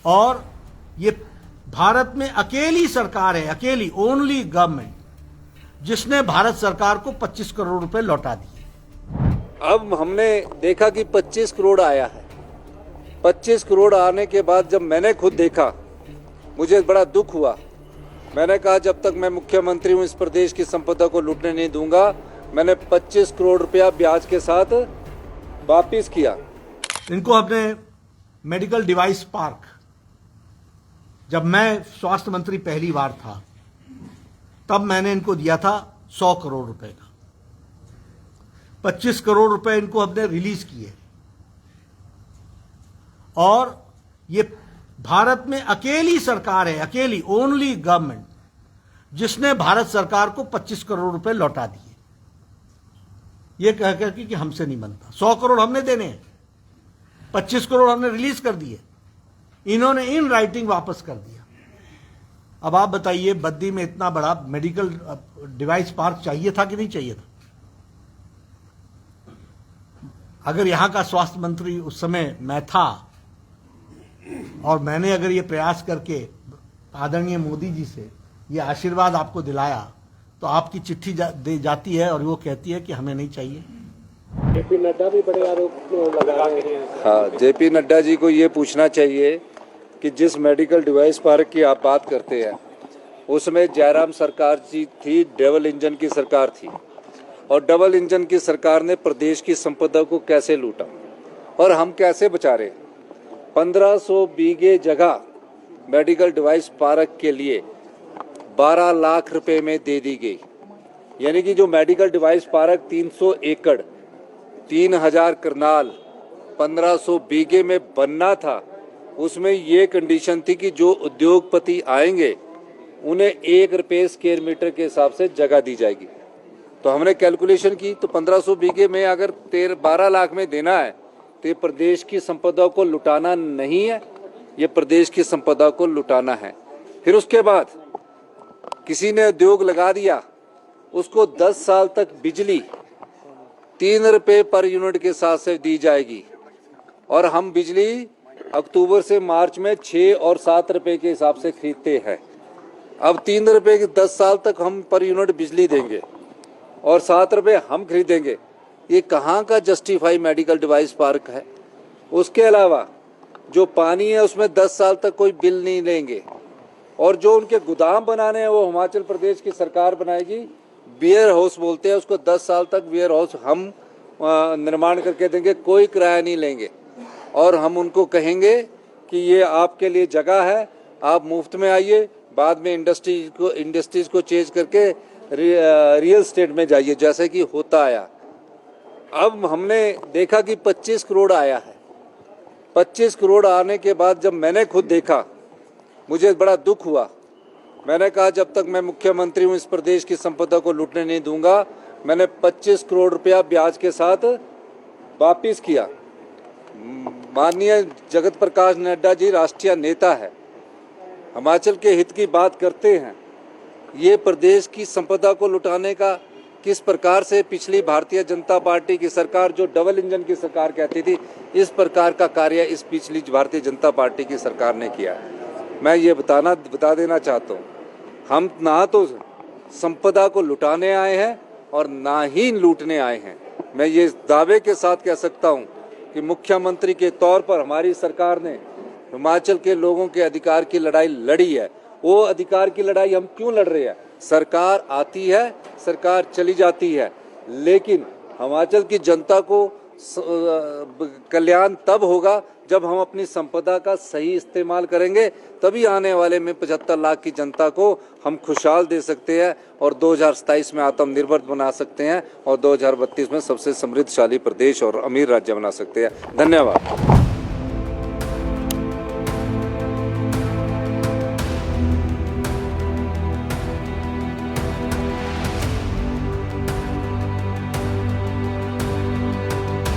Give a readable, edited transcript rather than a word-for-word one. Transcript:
और ये भारत में अकेली सरकार है, अकेली ओनली गवर्नमेंट, जिसने भारत सरकार को 25 करोड़ रुपए लौटा दिए। अब हमने देखा कि 25 करोड़ आया है। 25 करोड़ आने के बाद जब मैंने खुद देखा, मुझे बड़ा दुख हुआ। मैंने कहा जब तक मैं मुख्यमंत्री हूं इस प्रदेश की संपदा को लूटने नहीं दूंगा। मैंने 25 करोड़ रुपया ब्याज के साथ वापिस किया। इनको अपने मेडिकल डिवाइस पार्क, जब मैं स्वास्थ्य मंत्री पहली बार था तब मैंने इनको दिया था 100 करोड़ रुपए का। 25 करोड़ रुपए इनको हमने रिलीज किए और ये भारत में अकेली सरकार है, अकेली ओनली गवर्नमेंट, जिसने भारत सरकार को 25 करोड़ रुपए लौटा दिए। ये कह कर कि हमसे नहीं बनता। 100 करोड़ हमने देने हैं, 25 करोड़ हमने रिलीज कर दिए, इन्होंने इन राइटिंग वापस कर दिया। अब आप बताइए, बद्दी में इतना बड़ा मेडिकल डिवाइस पार्क चाहिए था कि नहीं चाहिए था? अगर यहां का स्वास्थ्य मंत्री उस समय मैं था और मैंने अगर ये प्रयास करके आदरणीय मोदी जी से ये आशीर्वाद आपको दिलाया, तो आपकी चिट्ठी दे जाती है और वो कहती है कि हमें नहीं चाहिए। जेपी नड्डा भी बड़े आरोप लगा रहे हैं। हाँ, जेपी नड्डा जी को ये पूछना चाहिए कि जिस मेडिकल डिवाइस पार्क की आप बात करते हैं उसमें जयराम सरकार जी थी, डबल इंजन की सरकार थी, और डबल इंजन की सरकार ने प्रदेश की संपदा को कैसे लूटा और हम कैसे बचा रहे। 1500 बीघे जगह मेडिकल डिवाइस पार्क के लिए 12 लाख रुपए में दे दी गई। यानी कि जो मेडिकल डिवाइस पार्क 300 एकड़ 3000 करनाल 1500 बीघे में बनना था, उसमें ये कंडीशन थी कि जो उद्योगपति आएंगे उन्हें 1 रुपये स्क्वायर मीटर के हिसाब से जगह दी जाएगी। तो हमने कैलकुलेशन की तो 1500 बीघे में अगर 12 लाख में देना है तो ये प्रदेश की संपदा को लुटाना नहीं है, ये प्रदेश की संपदा को लुटाना है। फिर उसके बाद किसी ने उद्योग लगा दिया, उसको 10 साल तक बिजली 3 रुपये पर यूनिट के साथ से दी जाएगी और हम बिजली अक्टूबर से मार्च में 6 और 7 रुपये के हिसाब से खरीदते हैं। अब 3 रुपये की 10 साल तक हम पर यूनिट बिजली देंगे और 7 रुपये हम खरीदेंगे। ये कहाँ का जस्टिफाई मेडिकल डिवाइस पार्क है? उसके अलावा जो पानी है उसमें 10 साल तक कोई बिल नहीं लेंगे और जो उनके गोदाम बनाने हैं वो हिमाचल प्रदेश की सरकार बनाएगी। बियर हाउस बोलते हैं उसको, 10 साल तक बियर हाउस हम निर्माण करके देंगे, कोई किराया नहीं लेंगे और हम उनको कहेंगे कि ये आपके लिए जगह है, आप मुफ्त में आइए, बाद में इंडस्ट्रीज को चेंज करके रियल स्टेट में जाइए, जैसे कि होता आया। अब हमने देखा कि 25 करोड़ आया है। 25 करोड़ आने के बाद जब मैंने खुद देखा, मुझे बड़ा दुख हुआ। मैंने कहा जब तक मैं मुख्यमंत्री हूं इस प्रदेश की संपदा को लूटने नहीं दूंगा। मैंने 25 करोड़ रुपया ब्याज के साथ वापिस किया। माननीय जगत प्रकाश नड्डा जी राष्ट्रीय नेता है, हिमाचल के हित की बात करते हैं। ये प्रदेश की संपदा को लुटाने का किस प्रकार से पिछली भारतीय जनता पार्टी की सरकार, जो डबल इंजन की सरकार कहती थी, इस प्रकार का कार्य इस पिछली भारतीय जनता पार्टी की सरकार ने किया है। मैं ये बता देना चाहता हूँ, हम ना तो संपदा को लुटाने आए हैं और ना ही लूटने आए हैं। मैं ये दावे के साथ कह सकता हूँ कि मुख्यमंत्री के तौर पर हमारी सरकार ने हिमाचल के लोगों के अधिकार की लड़ाई लड़ी है। वो अधिकार की लड़ाई हम क्यों लड़ रहे हैं? सरकार आती है, सरकार चली जाती है, लेकिन हिमाचल की जनता को कल्याण तब होगा जब हम अपनी संपदा का सही इस्तेमाल करेंगे। तभी आने वाले में 75 लाख की जनता को हम खुशहाल दे सकते हैं और 2027 में आत्मनिर्भर बना सकते हैं और 2032 में सबसे समृद्धशाली प्रदेश और अमीर राज्य बना सकते हैं। धन्यवाद।